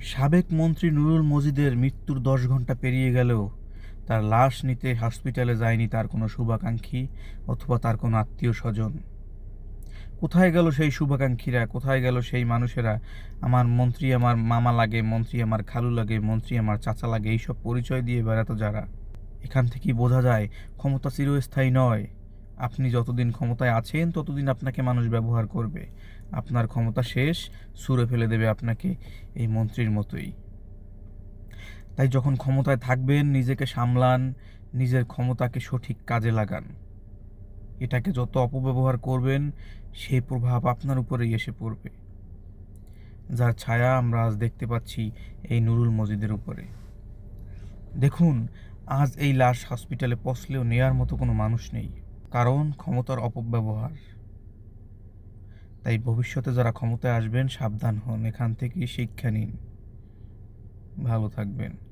সাবেক মন্ত্রী নুরুল মজিদের মৃত্যুর ১০ ঘন্টা পেরিয়ে গেলেও তার লাশ নিতে হসপিটালে যায়নি তার কোনো শুভাকাঙ্ক্ষী অথবা তার কোনো আত্মীয়-স্বজন। কোথায় গেল সেই শুভাকাঙ্ক্ষীরা? কোথায় গেল সেই মানুষেরা? আমার মন্ত্রী আমার মামা লাগে, মন্ত্রী আমার খালু লাগে, মন্ত্রী আমার চাচা লাগে, এইসব পরিচয় দিয়ে বেড়াতো যারা। এখান থেকেই বোঝা যায় ক্ষমতা চিরস্থায়ী নয়। আপনি যতদিন ক্ষমতায় আছেন ততদিন আপনাকে মানুষ ব্যবহার করবে। আপনার ক্ষমতা শেষ, ছুঁড়ে ফেলে দেবে আপনাকে এই মন্ত্রীর মতোই। তাই যখন ক্ষমতায় থাকবেন নিজেকে সামলান, নিজের ক্ষমতাকে সঠিক কাজে লাগান। এটাকে যত অপব্যবহার করবেন সেই প্রভাব আপনার উপরেই এসে পড়বে, যার ছায়া আমরা আজ দেখতে পাচ্ছি এই নুরুল মজিদের উপরে। দেখুন, আজ এই লাশ হসপিটালে পৌঁছলেও নেয়ার মতো কোনো মানুষ নেই, কারণ ক্ষমতার অপব্যবহার। তাই ভবিষ্যতে যারা ক্ষমতায় আসবেন সাবধান হন, এখান থেকেই শিক্ষা নিন। ভালো থাকবেন।